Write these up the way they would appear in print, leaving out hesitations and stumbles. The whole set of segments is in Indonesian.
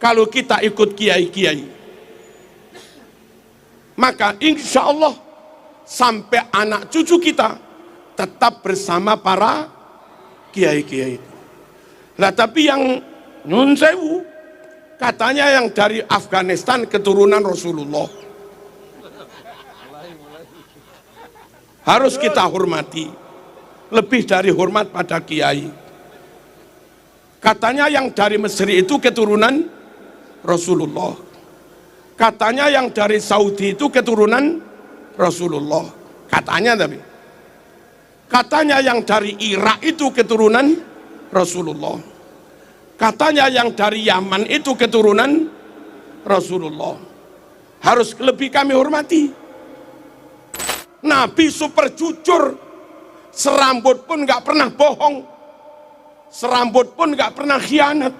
kalau kita ikut kiai-kiai. Maka insya Allah sampai anak cucu kita tetap bersama para kiai-kiai itu. Lah tapi yang nyun sewu, katanya yang dari Afghanistan keturunan Rasulullah. Harus kita hormati, lebih dari hormat pada kiai. Katanya yang dari Mesir itu keturunan Rasulullah. Katanya yang dari Saudi itu keturunan Rasulullah. Katanya tapi. Katanya yang dari Irak itu keturunan Rasulullah. Katanya yang dari Yaman itu keturunan Rasulullah. Harus lebih kami hormati. Nabi super jujur, serambut pun nggak pernah bohong, serambut pun nggak pernah khianat.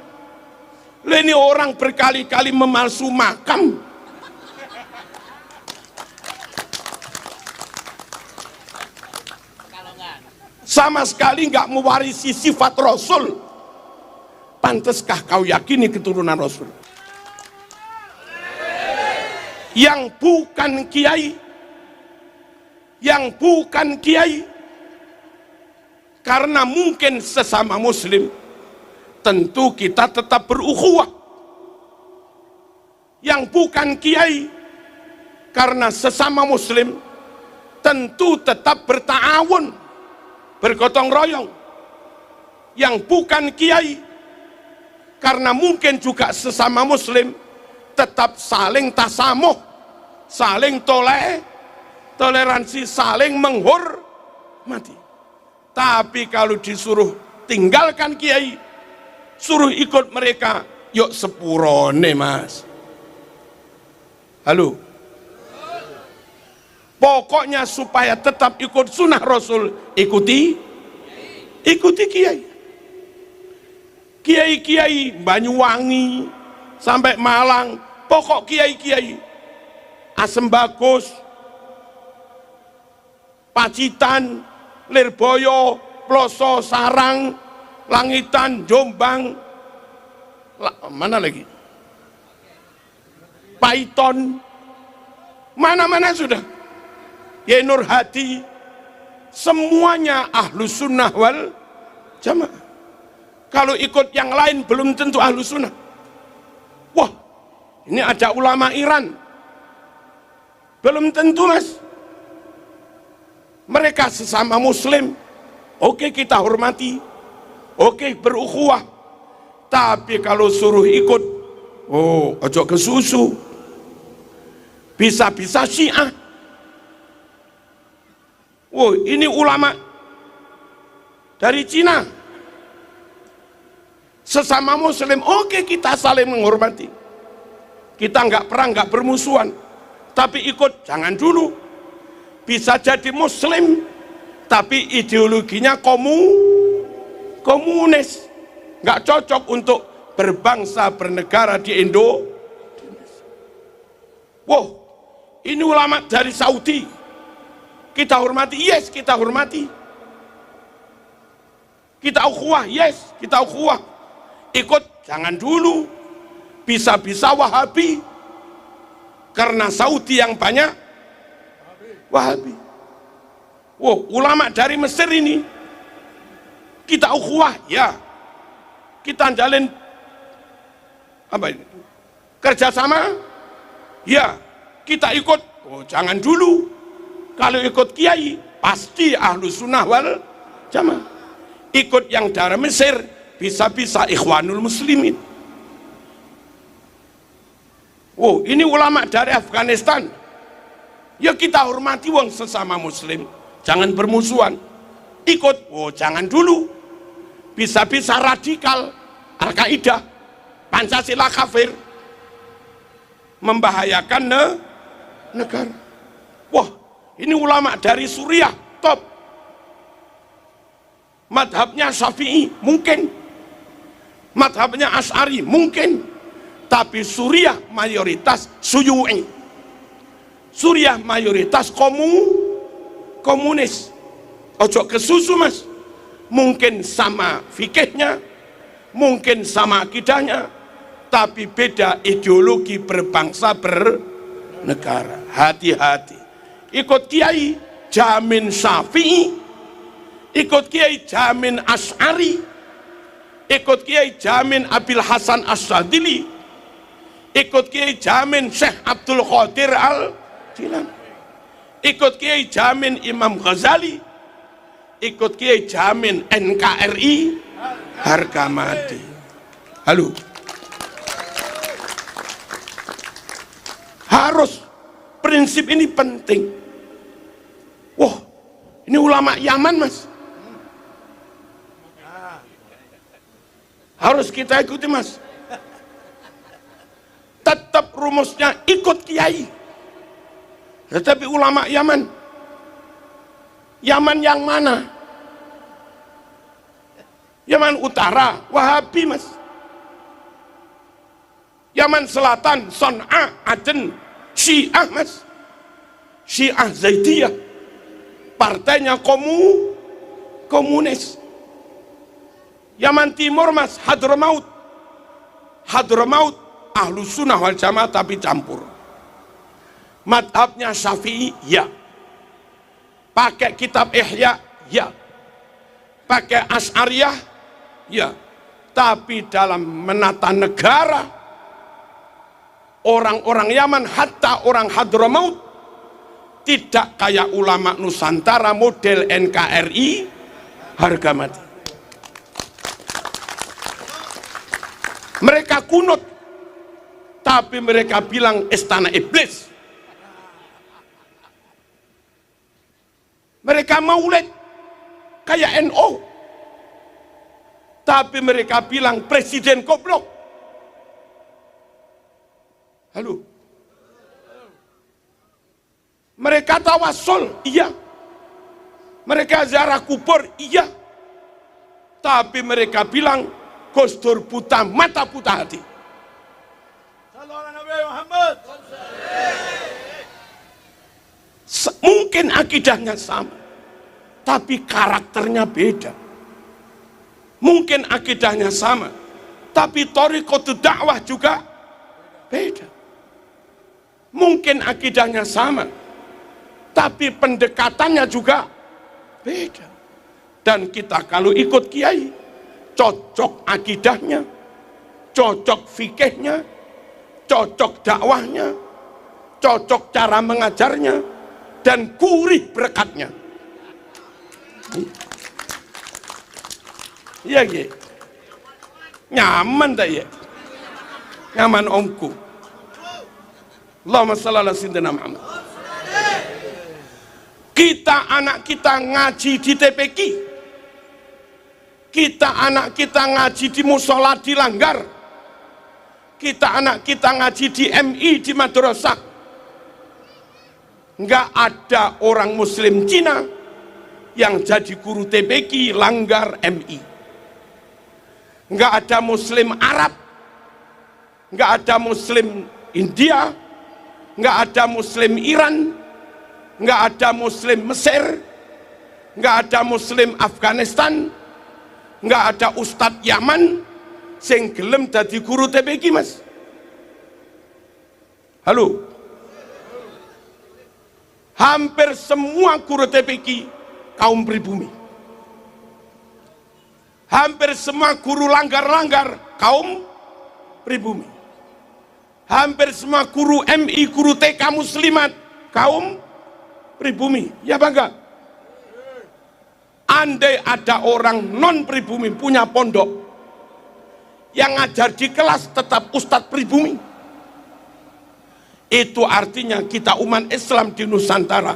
Ini orang berkali-kali memalsu makam. Sama sekali nggak mewarisi sifat Rasul. Pantaskah kau yakini keturunan Rasul? Yang bukan kiai, yang bukan kiai, karena mungkin sesama muslim, tentu kita tetap berukhuwah. Yang bukan kiai, karena sesama muslim, tentu tetap berta'awun, bergotong royong. Yang bukan kiai, karena mungkin juga sesama muslim, tetap saling tasamuh, saling toleransi, saling menghormati. Tapi kalau disuruh tinggalkan kiai, suruh ikut mereka, yuk sepurone mas. Halo, pokoknya supaya tetap ikut sunnah Rasul, ikuti kiai. Kiai-kiai Banyuwangi sampai Malang, pokok kiai-kiai Asem Bagus, Pacitan, Lirboyo, Ploso, Sarang, Langitan, Jombang, mana lagi? Paiton, mana-mana sudah. Yenur Hadi, semuanya Ahlus Sunnah wal Jamaah. Kalau ikut yang lain belum tentu Ahlus Sunnah. Wah, ini ada ulama Iran, belum tentu mas. Mereka sesama muslim, oke kita hormati, oke berukhuwah. Tapi kalau suruh ikut, oh ojo ke susu, bisa-bisa Syiah. Wow, ini ulama dari Cina, sesama muslim, oke kita saling menghormati, kita nggak perang, nggak bermusuhan. Tapi ikut jangan dulu. Bisa jadi muslim tapi ideologinya komunis, nggak cocok untuk berbangsa bernegara di Indonesia. Wow, ini ulama dari Saudi, kita hormati, yes kita hormati. Kita ukhuwah, yes kita ukhuwah. Ikut jangan dulu, bisa-bisa Wahabi, karena Saudi yang banyak Wahabi. Wow, ulama dari Mesir ini kita ukhuwah, ya kita jalin apa ini? Kerjasama, ya kita ikut. Oh jangan dulu, kalau ikut kiai pasti Ahlus Sunnah wal Jamaah. Ikut yang dari Mesir bisa-bisa Ikhwanul Muslimin. Wow, ini ulama dari Afghanistan, ya kita hormati wong sesama muslim, jangan bermusuhan. Ikut, oh jangan dulu, bisa-bisa radikal, Al-Qaeda, Pancasila kafir, membahayakan negara. Wah, ini ulama dari Suriah, top. Madhabnya Syafi'i, mungkin. Madhabnya Asy'ari, mungkin. Tapi Suriah mayoritas Syu'u'i. Suriah mayoritas komunis. Ojo ke susu mas. Mungkin sama fikihnya, mungkin sama akidahnya, tapi beda ideologi berbangsa bernegara. Hati-hati. Ikut kiai jamin Syafi'i, ikut kiai jamin Asy'ari, ikut kiai jamin Abil Hasan Asy'adzili, ikut kiai jamin Syekh Abdul Qadir Al-Jilani, ikut kiai jamin Imam Ghazali, ikut kiai jamin NKRI harga mati. Halo, harus prinsip ini penting. Wah, ini ulama Yaman, Mas, harus kita ikuti, Mas. Tetap rumusnya ikut kiai, tetapi ulama Yaman yang mana? Yaman Utara Wahabi, Mas. Yaman Selatan Son'a Aden Syiah, Mas. Syiah Zaidiyah, partainya komunis. Yaman Timur, Mas, Hadramaut Ahlus Sunnah wal Jamaah tapi campur. Madhabnya Syafi'i, ya. Pakai kitab Ihya, ya. Pakai Asy'ariyah, ya. Tapi dalam menata negara, orang-orang Yaman, hatta orang Hadramaut, tidak kayak ulama Nusantara model NKRI harga mati. Mereka kunut, tapi mereka bilang istana iblis. Mereka maulid kayak NU, tapi mereka bilang presiden goblok. Halo, mereka tawasul, iya. Mereka ziarah kubur, iya. Tapi mereka bilang Gus Dur buta mata, buta hati. Mungkin akidahnya sama, tapi karakternya beda. Mungkin akidahnya sama, tapi thariqatul dakwah juga beda. Mungkin akidahnya sama, tapi pendekatannya juga beda. Dan kita kalau ikut kiai, cocok akidahnya, cocok fikihnya, cocok dakwahnya, cocok cara mengajarnya, dan gurih berkatnya. Iya, iya. Nyaman tak ya? Nyaman omku. Allahumma shalli ala sayyidina Muhammad. Kita anak kita ngaji di TPQ, kita anak kita ngaji di musola di Langgar, kita anak kita ngaji di MI di madrasah. Enggak ada orang muslim Cina yang jadi guru TPQ, Langgar, MI. Enggak ada muslim Arab, enggak ada muslim India, enggak ada muslim Iran, enggak ada muslim Mesir, enggak ada muslim Afghanistan, enggak ada ustadz Yaman sing gelem dadi guru TPQ, Mas. Halo, hampir semua guru TPQ kaum pribumi, hampir semua guru langgar-langgar kaum pribumi, hampir semua guru MI, guru TK muslimat kaum pribumi, ya bangga. Andai ada orang non pribumi punya pondok, yang ngajar di kelas tetap ustadz pribumi, itu artinya kita umat Islam di Nusantara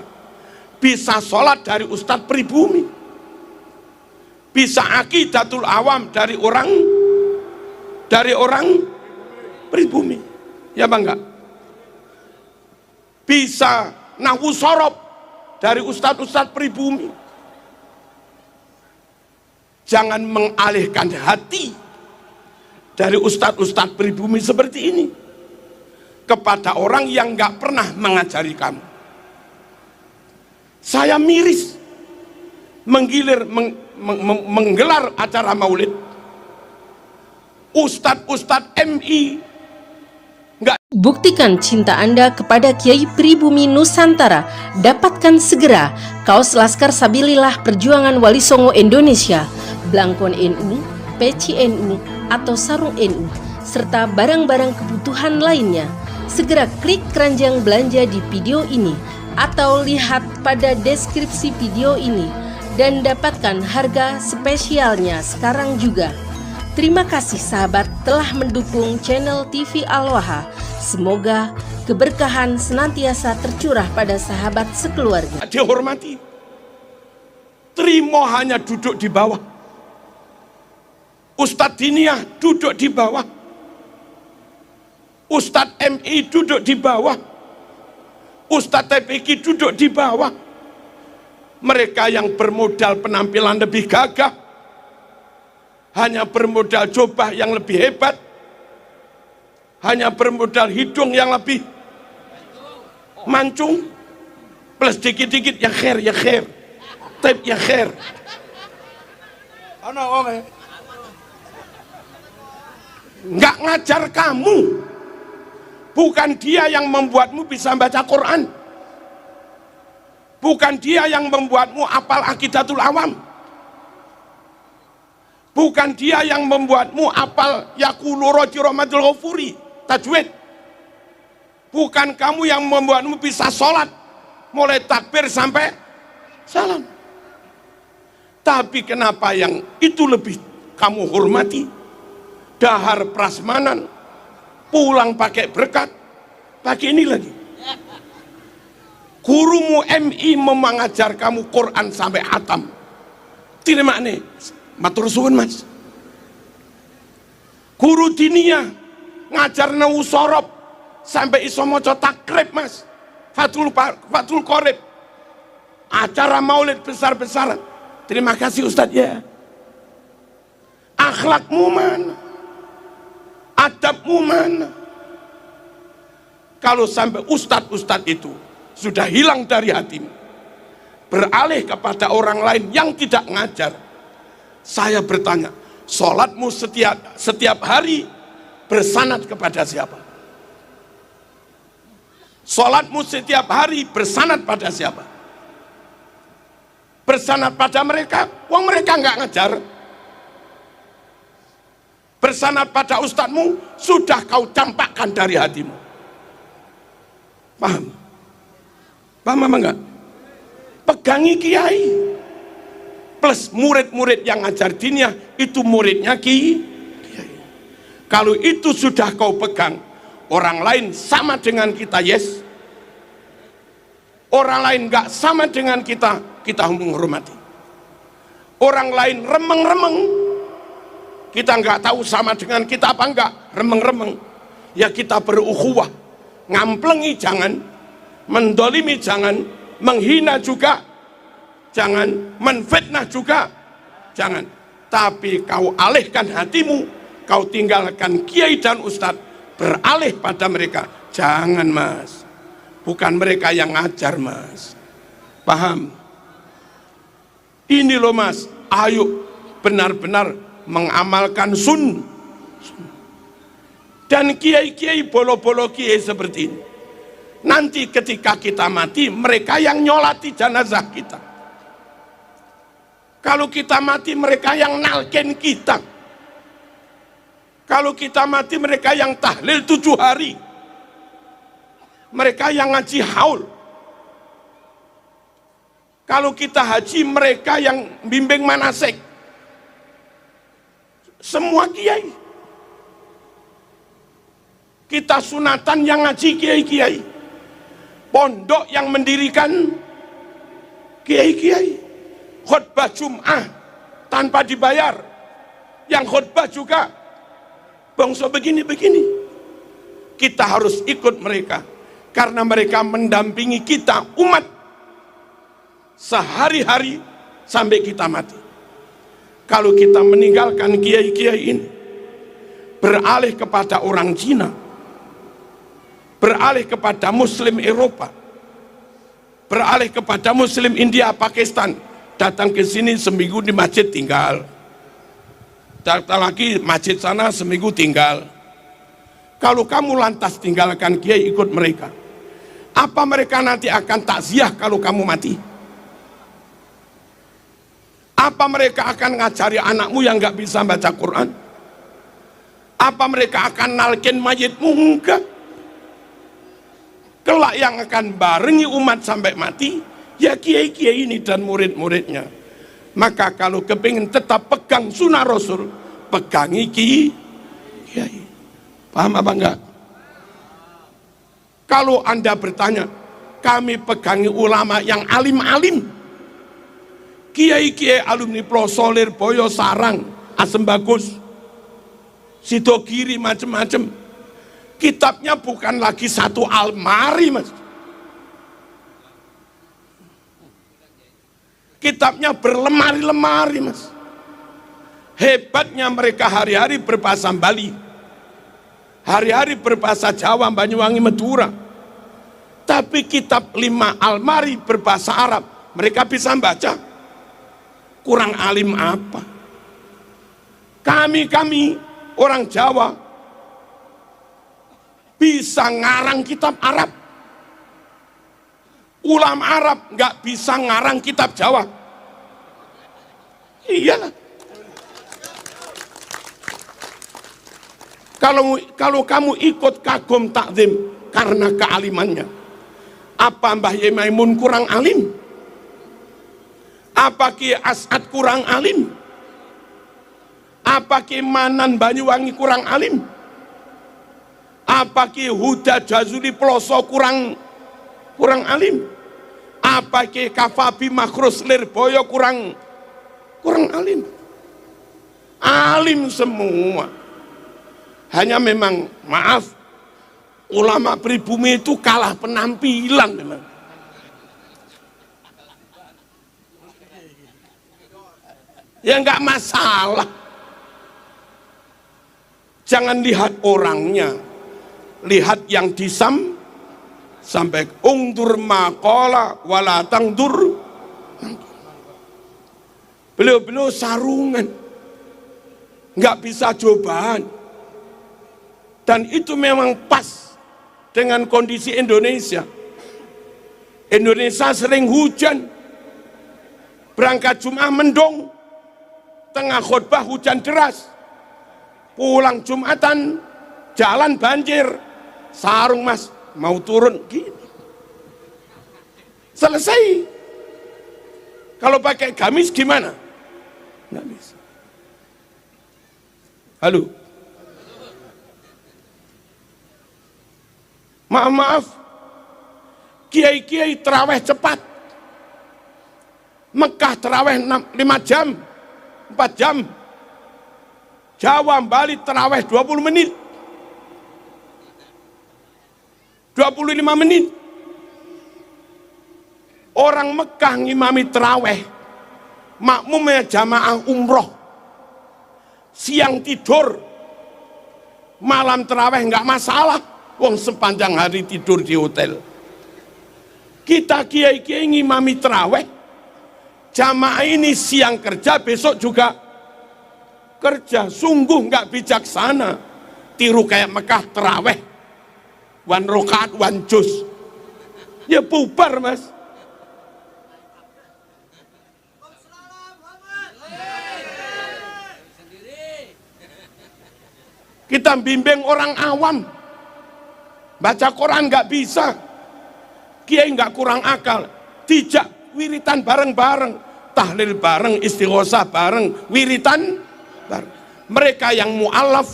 bisa sholat dari ustadz pribumi, bisa akidatul awam dari orang pribumi, ya bangga. Bisa nahwu sorob dari ustadz-ustadz pribumi. Jangan mengalihkan hati dari ustadz-ustadz pribumi seperti ini kepada orang yang nggak pernah mengajari kamu. Saya miris menggelar acara maulid, Ustadz MI nggak. Buktikan cinta Anda kepada Kiai Pribumi Nusantara. Dapatkan segera kaos Laskar Sabilillah Perjuangan Wali Songo Indonesia, Blangkon NU, peci NU, atau sarung NU, serta barang-barang kebutuhan lainnya. Segera klik keranjang belanja di video ini atau lihat pada deskripsi video ini dan dapatkan harga spesialnya sekarang juga. Terima kasih sahabat telah mendukung channel TV Al-Waha. Semoga keberkahan senantiasa tercurah pada sahabat sekeluarga. Dihormati. Trimo hanya duduk di bawah. Ustadz Diniyah duduk di bawah. Ustadz MI duduk di bawah. Ustadz TPQ duduk di bawah. Mereka yang bermodal penampilan lebih gagah, hanya bermodal jubah yang lebih hebat, hanya bermodal hidung yang lebih mancung, plus dikit-dikit ya khair, tape ya khair. Nggak ngajar kamu. Bukan dia yang membuatmu bisa baca Quran. Bukan dia yang membuatmu apal Aqidatul Awam. Bukan dia yang membuatmu apal Yaqulu Roji Rahmatul Ghafuri, tajwid. Bukan kamu yang membuatmu bisa sholat mulai takbir sampai salam. Tapi kenapa yang itu lebih kamu hormati? Dahar prasmanan, pulang pakai berkat, pakai ini lagi. Gurumu MI mengajar kamu Quran sampai hatam. Terima nih. Matur suwun mas. Guru Diniyah ngajar nau sorob sampai iso maca takrib mas. Fathul Qorib. Acara maulid besar-besaran. Terima kasih Ustadz ya. Akhlakmu mana? Adabmu mana? Kalau sampai ustadz itu sudah hilang dari hatimu, beralih kepada orang lain yang tidak ngajar, saya bertanya, sholatmu setiap hari bersanad kepada siapa? Sholatmu setiap hari bersanad pada siapa? Bersanad pada mereka, wong mereka nggak ngajar. Bersanad pada ustadzmu, sudah kau campakkan dari hatimu. Paham? Paham apa enggak? Pegangi kiai. Plus murid-murid yang ngajar diniyah itu muridnya kiai. Kalau itu sudah kau pegang, orang lain sama dengan kita, yes. Orang lain nggak sama dengan kita menghormati. Orang lain remeng-remeng, kita nggak tahu sama dengan kita apa enggak, remeng-remeng. Ya kita berukhuwah, ngamplengi jangan, mendolimi jangan, menghina juga jangan, menfitnah juga jangan. Tapi kau alihkan hatimu, kau tinggalkan kiai dan ustadz, beralih pada mereka. Jangan mas, bukan mereka yang ngajar mas. Paham? Ini loh mas, ayo benar-benar mengamalkan sun. Dan kiai-kiai bolo-bolo kiai seperti ini, nanti ketika kita mati, mereka yang nyolati jenazah kita. Kalau kita mati, mereka yang nalken kita. Kalau kita mati, mereka yang tahlil 7 hari. Mereka yang ngaji haul. Kalau kita haji, mereka yang bimbing manasik. Semua kiai. Kita sunatan yang ngaji kiai-kiai. Pondok yang mendirikan kiai-kiai. Khutbah Jum'ah tanpa dibayar, yang khutbah juga bangsa begini-begini. Kita harus ikut mereka karena mereka mendampingi kita umat sehari-hari sampai kita mati. Kalau kita meninggalkan kiai-kiai ini, beralih kepada orang Cina, beralih kepada Muslim Eropa, beralih kepada Muslim India, Pakistan, datang ke sini seminggu di masjid tinggal. Data lagi masjid sana seminggu tinggal. Kalau kamu lantas tinggalkan kiai ikut mereka, apa mereka nanti akan takziah kalau kamu mati? Apa mereka akan ngajari anakmu yang nggak bisa baca Quran? Apa mereka akan nalkin mayitmu? Enggak. Kelak yang akan barengi umat sampai mati, ya kiai-kiai ini dan murid-muridnya. Maka kalau kepingin tetap pegang sunnah Rasul, pegangi kiai. Paham apa enggak? Kalau Anda bertanya, kami pegangi ulama yang alim-alim, kiai-kiai alumni Plosolir, Boyo Sarang, Asem Bagus, Sidogiri, macam-macam. Kitabnya bukan lagi satu almari, Mas. Kitabnya berlemari-lemari, Mas. Hebatnya mereka hari-hari berbahasa Bali, hari-hari berbahasa Jawa, Banyuwangi, Madura. Tapi kitab 5 almari berbahasa Arab, mereka bisa baca. Kurang alim apa? Kami orang Jawa bisa ngarang kitab Arab. Ulama Arab nggak bisa ngarang kitab Jawa. Iyalah. Kalau kamu ikut kagum takzim karena kealimannya, apa Mbah Yai Maimun kurang alim? Apa Ki As'ad kurang alim? Apa Ki Manan Banyuwangi kurang alim? Apa Ki Huda Jazuli Ploso kurang alim? Apa Ki Kafabi Makhrus Lirboyo kurang alim? Alim semua. Hanya memang, maaf, ulama pribumi itu kalah penampilan memang. Ya enggak masalah. Jangan lihat orangnya, lihat yang sampai ungdur maqala wala tangdur. Beliau sarungan, enggak bisa cobaan. Dan itu memang pas dengan kondisi Indonesia. Indonesia sering hujan, berangkat Jumat mendung, tengah khutbah hujan deras, pulang Jumatan jalan banjir, sarung Mas mau turun gini. Selesai. Kalau pakai gamis gimana? Nggak bisa. Halo. Maaf, kiai-kiai terawih cepat. Mekah terawih 5 jam, 4 jam. Jawa, Bali terawih 20 menit. 25 menit. Orang Mekah ngimami terawih, makmumnya jamaah umroh. Siang tidur, malam terawih nggak masalah. Wong sepanjang hari tidur di hotel. Kita kiai-kiai ngimami terawih, jamaah ini siang kerja, besok juga kerja. Sungguh nggak bijaksana. Tiru kayak Mekah terawih, 1 rakaat 1 juz. Ya bubar Mas. Kita bimbing orang awam, baca Quran nggak bisa, kiai nggak kurang akal, dijak wiritan bareng-bareng, tahlil bareng, istighosah bareng, wiritan bareng. Mereka yang mu'alaf,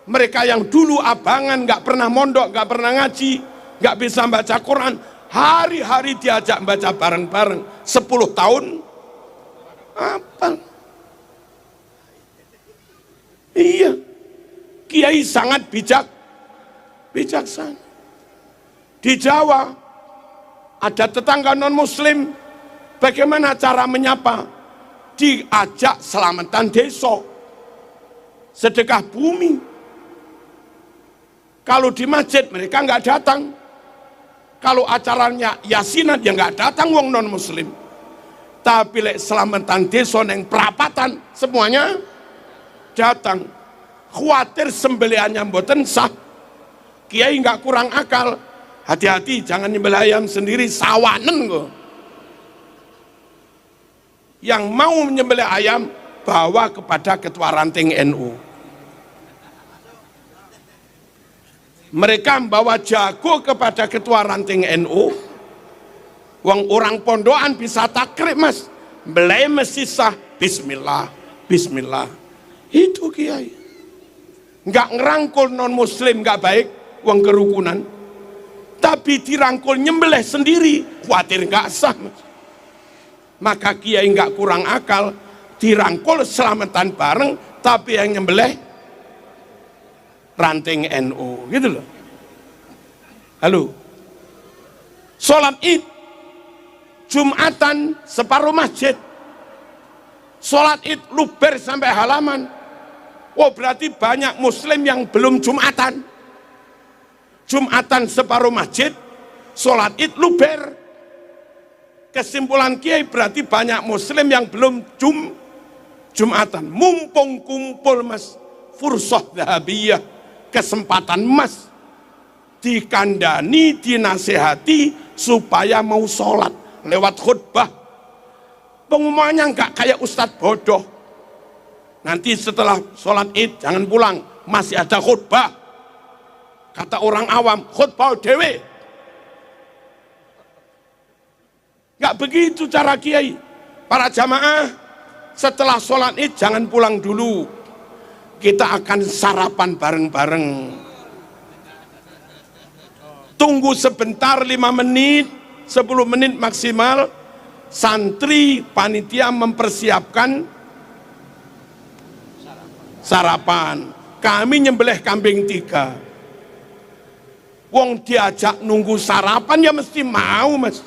mereka yang dulu abangan, nggak pernah mondok, nggak pernah ngaji, nggak bisa baca Quran, hari-hari diajak baca bareng-bareng, 10 tahun apa? Iya, kiai sangat bijaksana. Di Jawa ada tetangga non muslim, bagaimana cara menyapa? Diajak selamatan desa, sedekah bumi. Kalau di masjid mereka nggak datang, kalau acaranya yasinan ya nggak datang wong non muslim. Tapi lek selamatan desa neng perapatan semuanya datang, khawatir sembelihannya mboten sah, kiai nggak kurang akal, hati-hati jangan nyembelih ayam sendiri, sawanen kok. Yang mau menyembelih ayam bawa kepada ketua ranting NU. Mereka membawa jago kepada ketua ranting NU. Wong orang pondokan bisa takrib mas, belai mesti sah, bismillah, bismillah. Itu kiai. Nggak ngerangkul non muslim nggak baik, wong kerukunan. Tapi dirangkul nyembelih sendiri, khawatir nggak sah. Maka kiai nggak kurang akal, dirangkul selamatan bareng, tapi yang nyembelih ranting NU, gitu loh. Halo. Sholat Id, Jumatan separuh masjid. Sholat Id luber sampai halaman. Oh berarti banyak muslim yang belum Jumatan. Jumatan separuh masjid, sholat Id luber. Kesimpulan kiai berarti banyak muslim yang belum Jumatan. Mumpung kumpul mas, fursah dahabiyah, kesempatan emas, dikandani, dinasehati supaya mau sholat lewat khutbah. Pengumumannya enggak kayak ustadz bodoh. Nanti setelah sholat Id jangan pulang, masih ada khutbah. Kata orang awam, khutbah dewe. Enggak begitu cara kiai. Para jamaah, setelah sholat Id jangan pulang dulu. Kita akan sarapan bareng-bareng. Tunggu sebentar 5 menit, 10 menit maksimal, santri panitia mempersiapkan sarapan. Kami nyembelih kambing 3. Wong diajak nunggu sarapan ya mesti mau mas.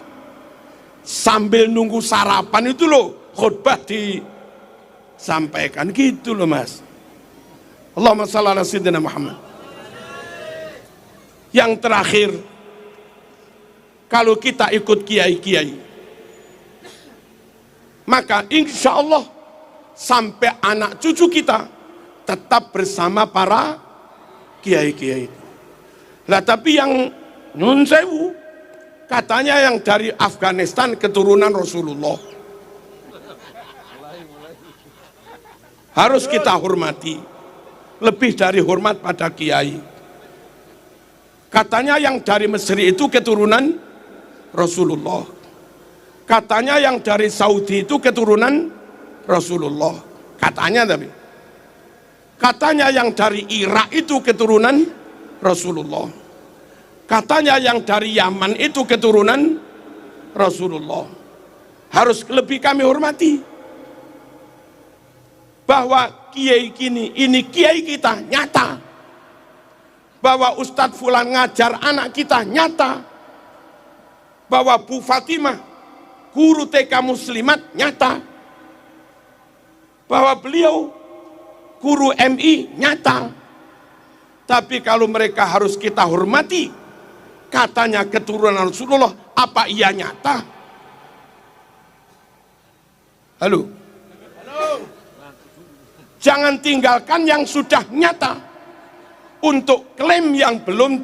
Sambil nunggu sarapan itu loh khutbah disampaikan gitu loh mas. Allahumma shalli ala sayyidina Muhammad. Yang terakhir, kalau kita ikut kiai-kiai, maka insya Allah sampai anak cucu kita tetap bersama para kiai-kiai. Lah tapi yang nyun sewu, katanya yang dari Afghanistan keturunan Rasulullah, harus kita hormati, lebih dari hormat pada kiai. Katanya yang dari Mesir itu keturunan Rasulullah. Katanya yang dari Saudi itu keturunan Rasulullah. Katanya tapi. Katanya yang dari Irak itu keturunan Rasulullah. Katanya yang dari Yaman itu keturunan Rasulullah. Harus lebih kami hormati. Bahwa kiai ini kiai kita nyata. Bahwa Ustadz Fulan ngajar anak kita nyata. Bahwa Bu Fatimah guru TK Muslimat nyata. Bahwa beliau guru MI nyata. Tapi kalau mereka harus kita hormati, katanya keturunan Rasulullah, apa iya nyata? Halo? Jangan tinggalkan yang sudah nyata untuk klaim yang belum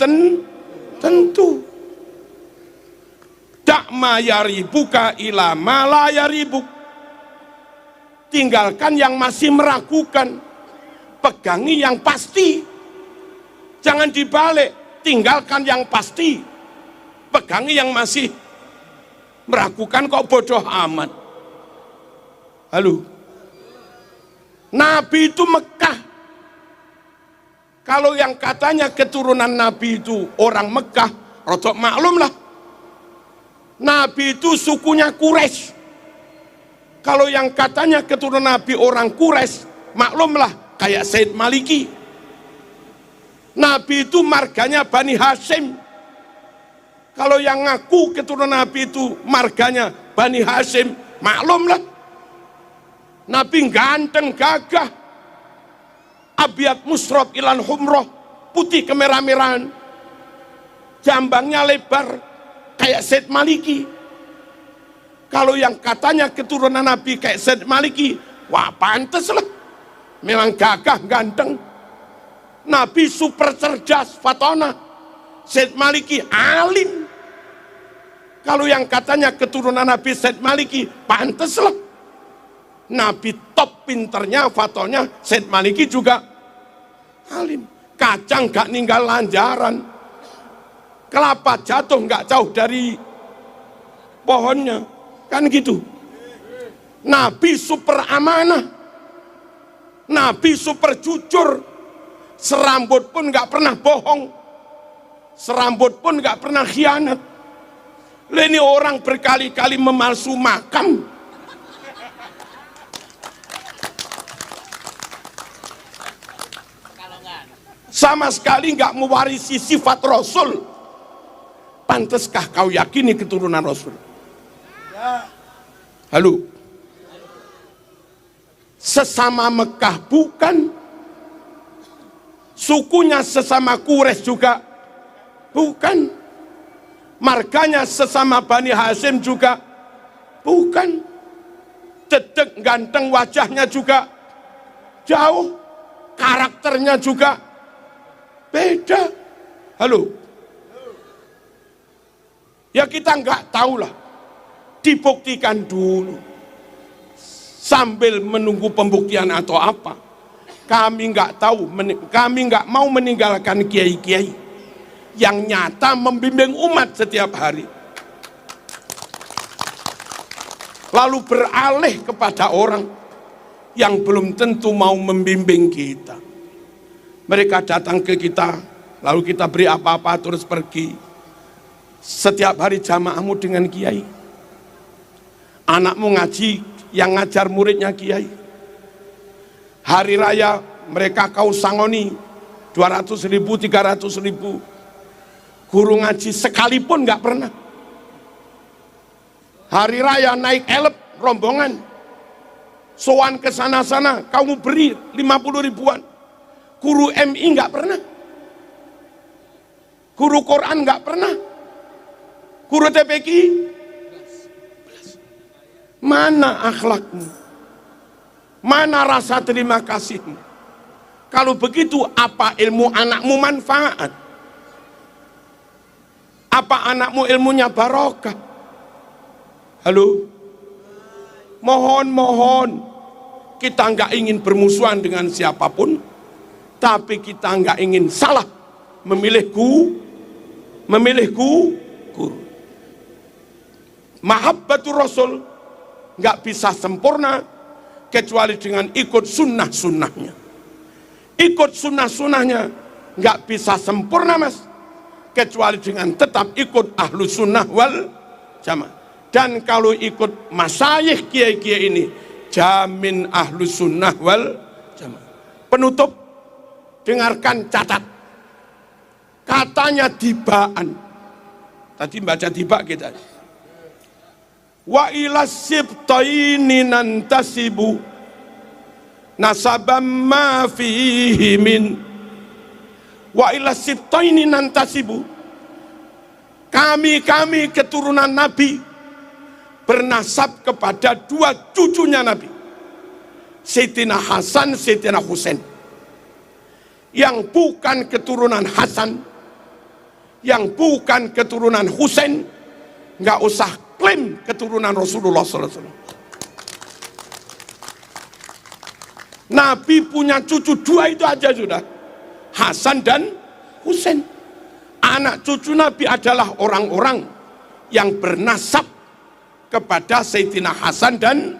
tentu. Dakma yaribuka ila ma la yaribuk. Tinggalkan yang masih meragukan, pegangi yang pasti. Jangan dibalik, tinggalkan yang pasti, pegangi yang masih meragukan. Kok bodoh amat. Halo, Nabi itu Mekah. Kalau yang katanya keturunan Nabi itu orang Mekah, rodok maklum lah. Nabi itu sukunya Quraisy. Kalau yang katanya keturunan Nabi orang Quraisy, maklumlah kayak Said Maliki. Nabi itu marganya Bani Hashim. Kalau yang ngaku keturunan Nabi itu marganya Bani Hashim, maklumlah. Nabi ganteng gagah, abiat musrob ilan humroh, putih kemerah-merahan, jambangnya lebar kayak Said Maliki. Kalau yang katanya keturunan Nabi kayak Said Maliki, wah pantes lah. memang gagah ganteng. Nabi super cerdas, fatona. Said Maliki alim. Kalau yang katanya keturunan Nabi Said Maliki, pantaslah. Nabi top pinternya, fatonya, Said Maliki juga alim. Kacang gak ninggal lanjaran, kelapa jatuh gak jauh dari pohonnya, kan gitu. Nabi super amanah, Nabi super jujur, serambut pun gak pernah bohong, serambut pun gak pernah khianat. Ini orang berkali-kali memalsu makam, sama sekali nggak mewarisi sifat Rasul. Pantaskah kau yakini keturunan Rasul? Halo? Sesama Mekah bukan, sukunya sesama Quraisy juga bukan, marganya sesama Bani Hashim juga bukan, dedek ganteng wajahnya juga jauh, karakternya juga beda. Halo? Ya kita nggak tahu lah, dibuktikan dulu. Sambil menunggu pembuktian atau apa, kami nggak tahu, kami nggak mau meninggalkan kiai-kiai yang nyata membimbing umat setiap hari, lalu beralih kepada orang yang belum tentu mau membimbing kita. Mereka datang ke kita, lalu kita beri apa-apa terus pergi. Setiap hari jamaahmu dengan kiai, anakmu ngaji, yang ngajar muridnya kiai. Hari raya mereka kau sangoni 200.000, 300.000. Guru ngaji sekalipun nggak pernah. Hari raya naik elep rombongan, sowan ke sana-sana, kamu beri 50 ribuan. Guru MI nggak pernah, guru Quran nggak pernah, guru TPQ. Mana akhlakmu? Mana rasa terima kasihmu? Kalau begitu, apa ilmu anakmu manfaat? Apa anakmu ilmunya barokah? Halo? Mohon, kita nggak ingin bermusuhan dengan siapapun, tapi kita nggak ingin salah memilih guru. Mahabbatur Rasul nggak bisa sempurna kecuali dengan ikut sunnah-sunnahnya. Ikut sunnah-sunnahnya nggak bisa sempurna mas, kecuali dengan tetap ikut ahlu sunnah wal jamaah. Dan kalau ikut masyayikh kiai-kiai ini, jamin ahlu sunnah wal jamaah. Penutup, dengarkan, catat. Katanya Dibaan, tadi baca Diba kita. Wa ila sibtaini nantasibu nasabam ma fihi min. Wa ila sibtaini nantasibu, kami keturunan Nabi bernasab kepada dua cucunya Nabi, Sayyidina Hasan, Sayyidina Husain. Yang bukan keturunan Hasan, yang bukan keturunan Husain, nggak usah klaim keturunan Rasulullah SAW. Nabi punya cucu dua itu aja sudah, Hasan dan Husain. Anak cucu Nabi adalah orang-orang yang bernasab kepada Sayyidina Hasan dan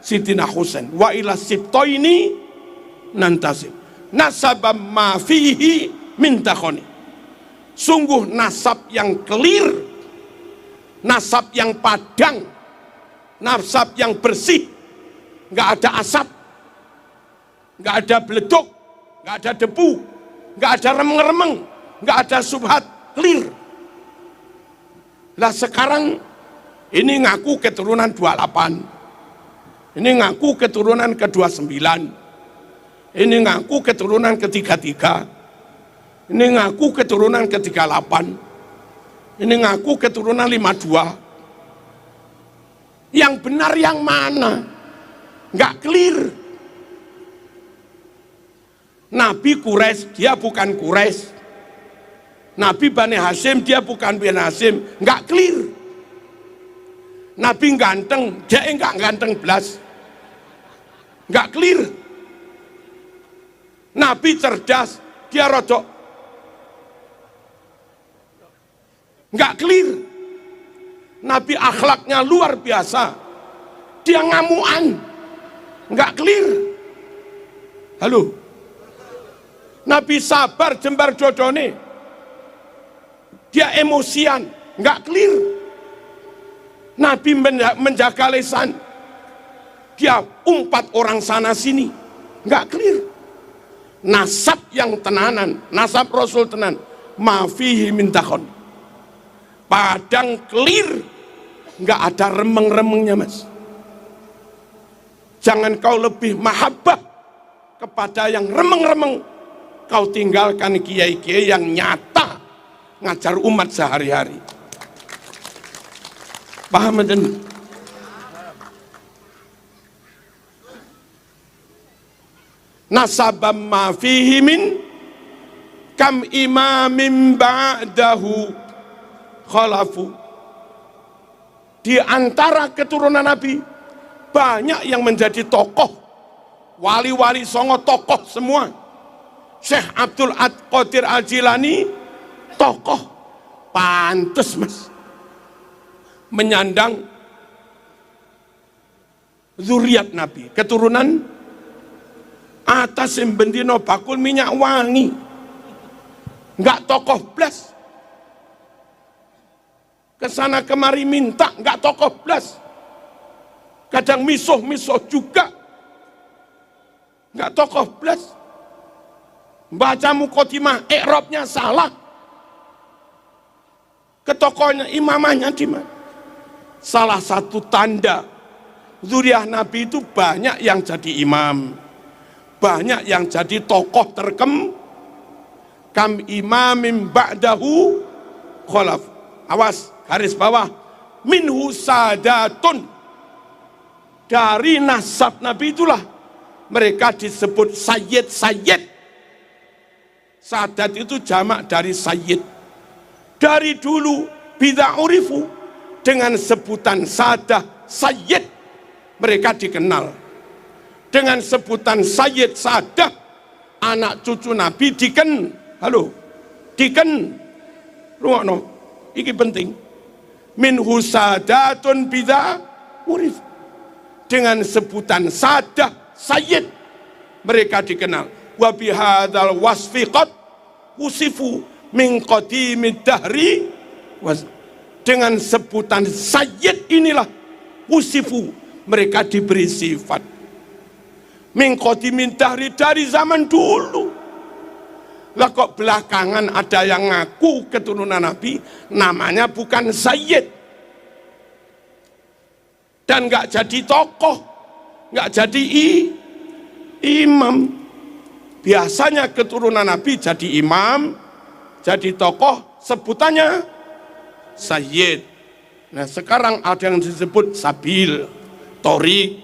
Sayyidina Husain. Wa ila sibtaini nantasib nasabam ma fihi min takhoni. Sungguh nasab yang clear, nasab yang padang, nasab yang bersih, nggak ada asap, nggak ada beleduk, nggak ada debu, nggak ada remeng-remeng, nggak ada subhat, clear. Lah sekarang ini ngaku keturunan 28, ini ngaku keturunan ke-29, ini ngaku keturunan ke-33, ini ngaku keturunan ke-38, ini ngaku keturunan 52. Yang benar yang mana? Nggak clear. Nabi Quraisy, dia bukan Quraisy. Nabi Bani Hasyim, dia bukan Bani Hasyim. Nggak clear. Nabi ganteng, dia nggak ganteng belas. Nggak clear. Nabi cerdas, dia rodok. Nggak clear. Nabi akhlaknya luar biasa, dia ngamuan. Nggak clear. Halo. Nabi sabar jembar dodone, dia emosian, nggak clear. Nabi menjaga lisan, dia umpat orang sana sini, nggak clear. Nasab yang tenanan, nasab Rasul tenan, mafihi min takhon, padang clear, nggak ada remeng-remengnya mas. Jangan kau lebih mahabbah kepada yang remeng-remeng, kau tinggalkan kiai-kiai yang nyata ngajar umat sehari-hari. Paham enten? Nasabam ma fihi min kam imamin ba'dahu khalafu. Di antara keturunan Nabi banyak yang menjadi tokoh, wali-wali songo tokoh semua. Syekh Abdul Qadir Al-Jilani tokoh, pantes mas menyandang zuriat Nabi, keturunan atas yang bendino bakul minyak wangi, nggak tokoh blas, kesana kemari minta, nggak tokoh blas, kadang misuh juga, nggak tokoh blas. Baca mukotimah, i'rabnya salah. Ketokohnya imamahnya di mana? Salah satu tanda zuriat Nabi itu banyak yang jadi imam, banyak yang jadi tokoh kam imamim ba'dahu khalaf. Awas, garis bawah, minhu sadatun. Dari nasab Nabi itulah mereka disebut sayyid. Sadat itu jamak dari sayyid. Dari dulu bid'a urifu, dengan sebutan sadah sayyid mereka dikenal. Dengan sebutan sayyid sadah, anak cucu Nabi rungokno, iki penting. Minhu sadatun bid'a urif, dengan sebutan sadah sayyid mereka dikenal. Wa bihadzal wasfi qad usifu min qadimid dahri, dengan sebutan sayyid inilah usifu mereka diberi sifat min qadimid dahri, dari zaman dulu. Lah kok belakangan ada yang ngaku keturunan Nabi namanya bukan sayyid dan nggak jadi tokoh, nggak jadi imam. Biasanya keturunan Nabi jadi imam, jadi tokoh, sebutannya sayyid. Nah sekarang ada yang disebut sabil, torik,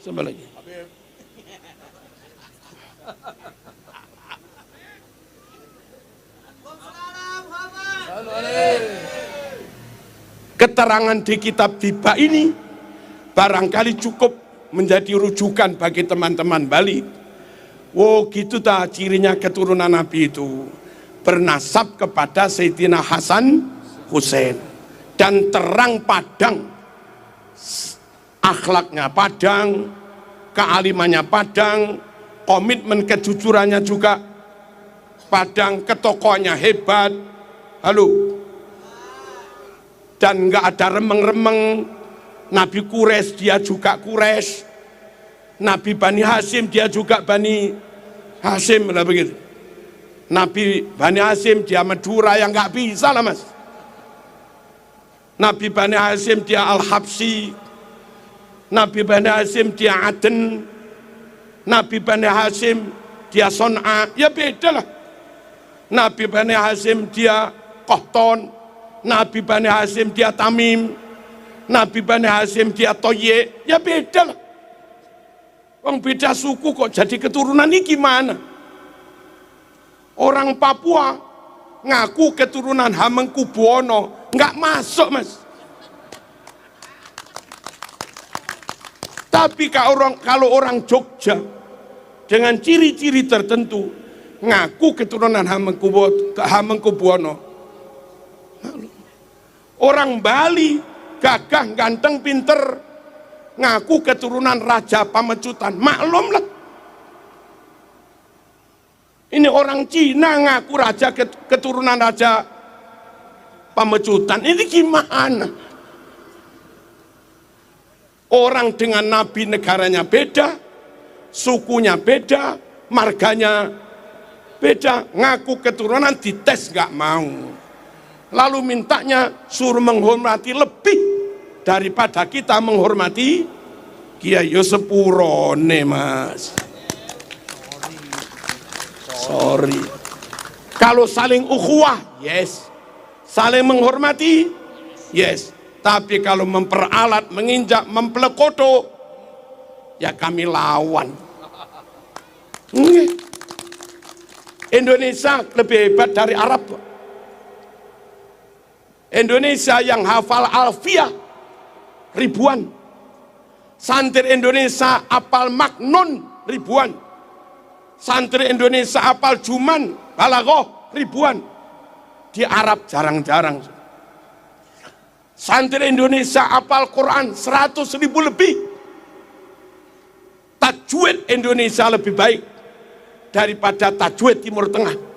sama lagi. Keterangan di kitab Tiba ini barangkali cukup menjadi rujukan bagi teman-teman Bali. Oh gitu ta cirinya keturunan Nabi itu, bernasab kepada Sayyidina Hasan Husain, dan terang padang, akhlaknya padang, kealimannya padang, komitmen kejujurannya juga padang, ketokohannya hebat. Halo. Dan nggak ada remeng-remeng. Nabi Quraisy dia juga Quraisy, Nabi Bani Hasyim dia juga Bani Hasyim lah begitu. Nabi Bani Hasyim dia Madura yang nggak bisa lah mas. Nabi Bani Hasyim dia Al-Habsi, Nabi Bani Hasyim dia Aden, Nabi Bani Hasyim dia Son'a, ya beda lah. Nabi Bani Hasyim dia Qahton, Nabi Bani Hasyim dia Tamim, Nabi Bani Hasyim dia Toye, ya beda lah. Wong beda suku kok jadi keturunan ini gimana? Orang Papua ngaku keturunan Hamengkubuwono, nggak masuk mas. Tapi kalau orang Jogja dengan ciri-ciri tertentu ngaku keturunan Hamengkubuwono. Orang Bali gagah, ganteng, pinter, ngaku keturunan Raja Pamecutan, maklumlah. Ini orang Cina ngaku keturunan Raja Pamecutan, ini gimana? Orang dengan nabi negaranya beda, sukunya beda, marganya beda, ngaku keturunan dites gak mau. Lalu mintanya suruh menghormati lebih daripada kita menghormati Kiai. Yo sepurone mas. Sorry. Kalau saling ukhuwah, yes. Saling menghormati, yes. Tapi kalau memperalat, menginjak, mempelekoto, ya kami lawan. Indonesia lebih hebat dari Arab. Indonesia yang hafal alfiah ribuan. Santri Indonesia hafal maknun ribuan. Santri Indonesia hafal juman, balaghah ribuan. Di Arab jarang-jarang. Santri Indonesia hafal Quran 100.000 lebih. Tajwid Indonesia lebih baik daripada tajwid Timur Tengah.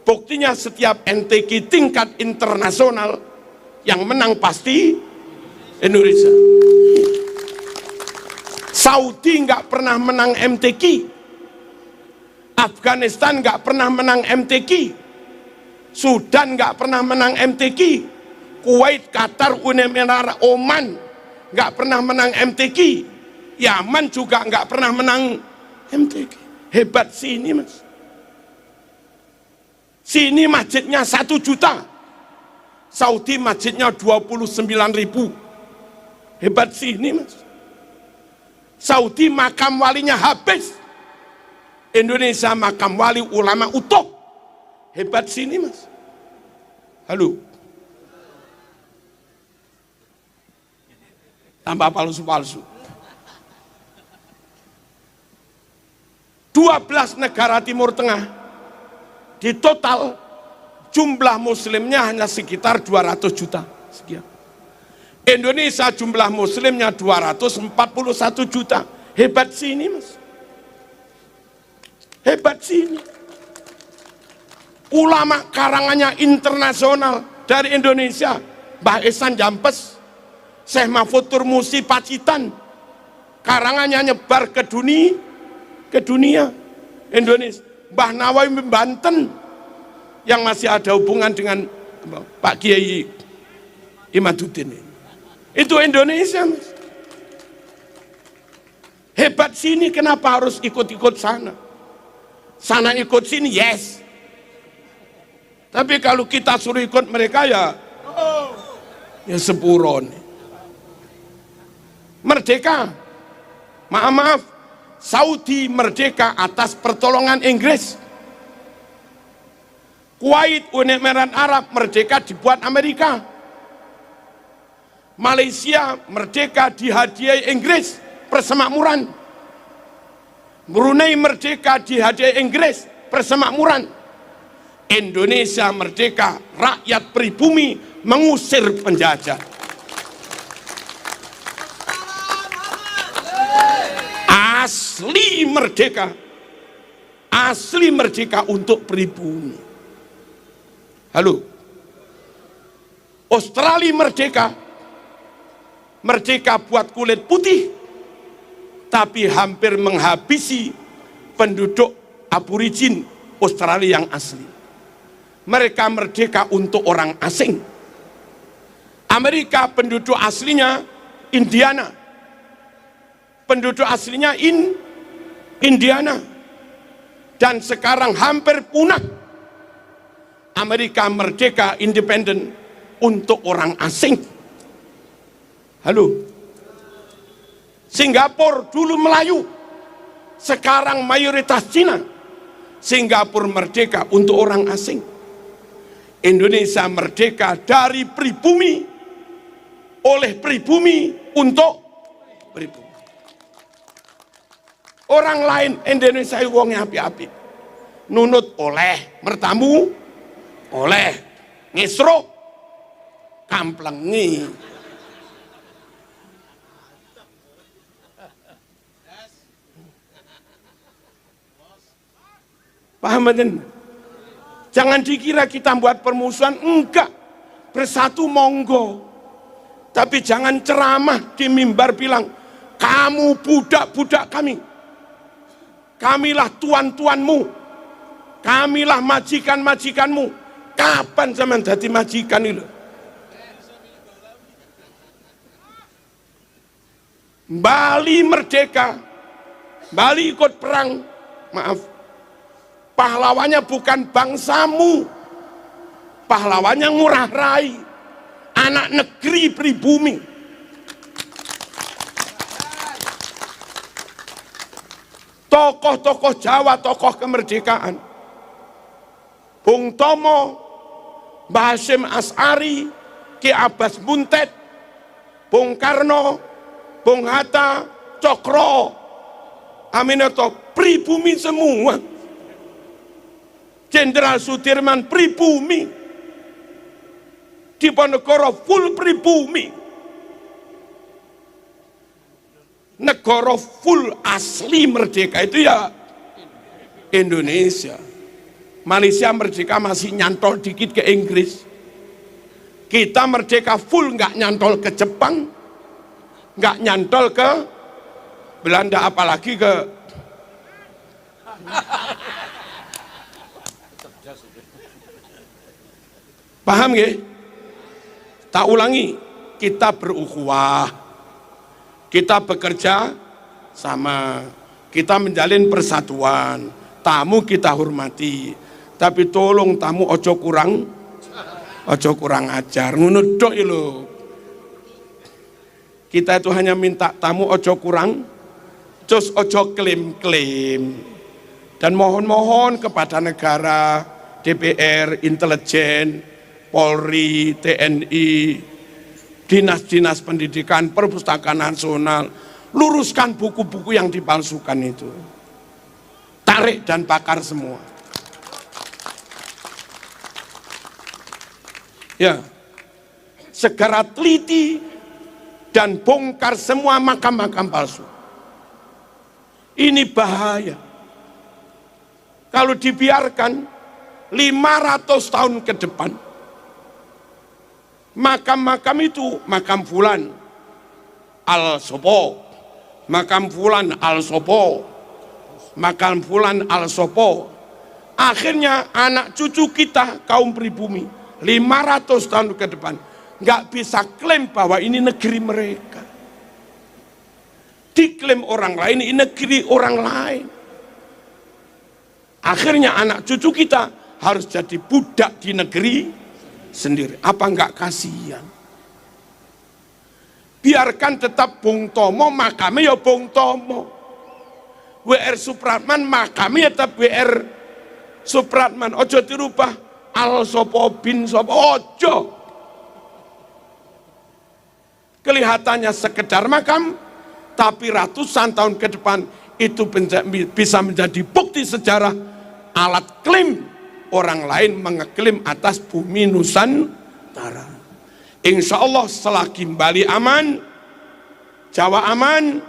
Buktinya setiap MTQ tingkat internasional yang menang pasti Indonesia. Saudi nggak pernah menang MTQ, Afghanistan nggak pernah menang MTQ, Sudan nggak pernah menang MTQ, Kuwait, Qatar, Uni Emirat, Oman nggak pernah menang MTQ, Yaman juga nggak pernah menang MTQ. Hebat sini mas. Sini masjidnya 1 juta, Saudi masjidnya 29.000. Hebat sini mas. Saudi makam walinya habis, Indonesia makam wali ulama utuh. Hebat sini mas. Halo. Tambah palsu-palsu. 12 negara Timur Tengah di total jumlah muslimnya hanya sekitar 200 juta sekian. Indonesia jumlah muslimnya 241 juta. Hebat sini mas. Hebat sini. Ulama karangannya internasional dari Indonesia, Mbah Ihsan Jampes, Syekh Mahfud Turmusi Pacitan, karangannya nyebar ke dunia Indonesia. Mbah Nawawi Banten yang masih ada hubungan dengan Pak Kiai Imaduddin. Itu Indonesia mas. Hebat sini, kenapa harus ikut-ikut sana? Sana ikut sini, yes. Tapi kalau kita suruh ikut mereka ya sepuron. Merdeka, maaf, Saudi merdeka atas pertolongan Inggris. Kuwait, Uni Emirat Arab merdeka dibuat Amerika. Malaysia merdeka dihadiahi Inggris persemakmuran. Brunei merdeka dihadiahi Inggris persemakmuran. Indonesia merdeka, rakyat pribumi mengusir penjajah. Asli merdeka untuk pribumi. Halo. Australia merdeka buat kulit putih, tapi hampir menghabisi penduduk aborigin Australia yang asli. Mereka merdeka untuk orang asing. Amerika penduduk aslinya Indiana, penduduk aslinya Indiana, dan sekarang hampir punah. Amerika merdeka independen untuk orang asing. Halo. Singapura dulu Melayu, sekarang mayoritas Cina. Singapura merdeka untuk orang asing. Indonesia merdeka dari pribumi, oleh pribumi untuk pribumi. Orang lain Indonesia wongnya api-api. Nunut oleh, mertamu oleh, ngesrok kamplengi. Paham kan? Jangan dikira kita buat permusuhan, enggak. Bersatu monggo. Tapi jangan ceramah di mimbar bilang, kamu budak-budak kami. Kamilah tuan-tuanmu. Kamilah majikan-majikanmu. Kapan zaman jadi majikan itu? Bali merdeka. Bali ikut perang. Maaf. Pahlawannya bukan bangsamu, pahlawannya ngurah rai, anak negeri pribumi. Tokoh-tokoh Jawa, tokoh kemerdekaan, Bung Tomo, Mbah Hasyim Asy'ari, Ki Abbas Buntet, Bung Karno, Bung Hatta, Cokro, Aminoto, pribumi semua. Jenderal Sudirman pribumi, Diponegoro full pribumi, negara full asli merdeka itu ya Indonesia. Malaysia merdeka masih nyantol dikit ke Inggris, kita merdeka full, nggak nyantol ke Jepang, nggak nyantol ke Belanda, apalagi ke paham ya? Tak ulangi, kita berukhuwah, kita bekerja sama, kita menjalin persatuan, tamu kita hormati, tapi tolong tamu ojo kurang ajar, ngono tok lho. Kita itu hanya minta tamu ojo kurang, terus ojo klaim-klaim, dan mohon-mohon kepada negara, DPR, intelijen, Polri, TNI, dinas-dinas pendidikan, perpustakaan nasional, luruskan buku-buku yang dipalsukan itu. Tarik dan bakar semua. Ya, segera teliti dan bongkar semua makam-makam palsu. Ini bahaya. Kalau dibiarkan 500 tahun ke depan, makam-makam itu, makam fulan al-sopo, makam fulan al-sopo, makam fulan al-sopo. Akhirnya anak cucu kita kaum pribumi 500 tahun ke depan nggak bisa klaim bahwa ini negeri mereka. Diklaim orang lain, ini negeri orang lain. Akhirnya anak cucu kita harus jadi budak di negeri sendiri. Apa enggak kasihan? Biarkan tetap Bung Tomo, makamnya ya Bung Tomo. WR Supratman, makamnya tetap WR Supratman. Ojo dirubah al sopo bin sopo, ojo. Kelihatannya sekedar makam, tapi ratusan tahun ke depan itu bisa menjadi bukti sejarah, alat klaim orang lain mengeklaim atas bumi Nusantara. Insya Allah selagi Bali aman, Jawa aman,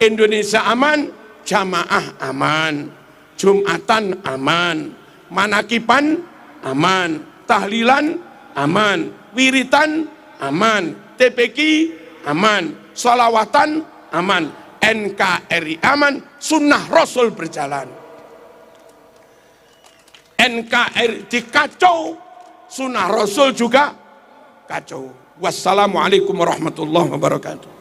Indonesia aman, jamaah aman, Jumatan aman, manakipan aman, tahlilan aman, wiritan aman, TPQ aman, sholawatan aman, NKRI aman, sunnah Rasul berjalan. NKRI dikacau, sunnah Rasul juga kacau. Wassalamualaikum warahmatullahi wabarakatuh.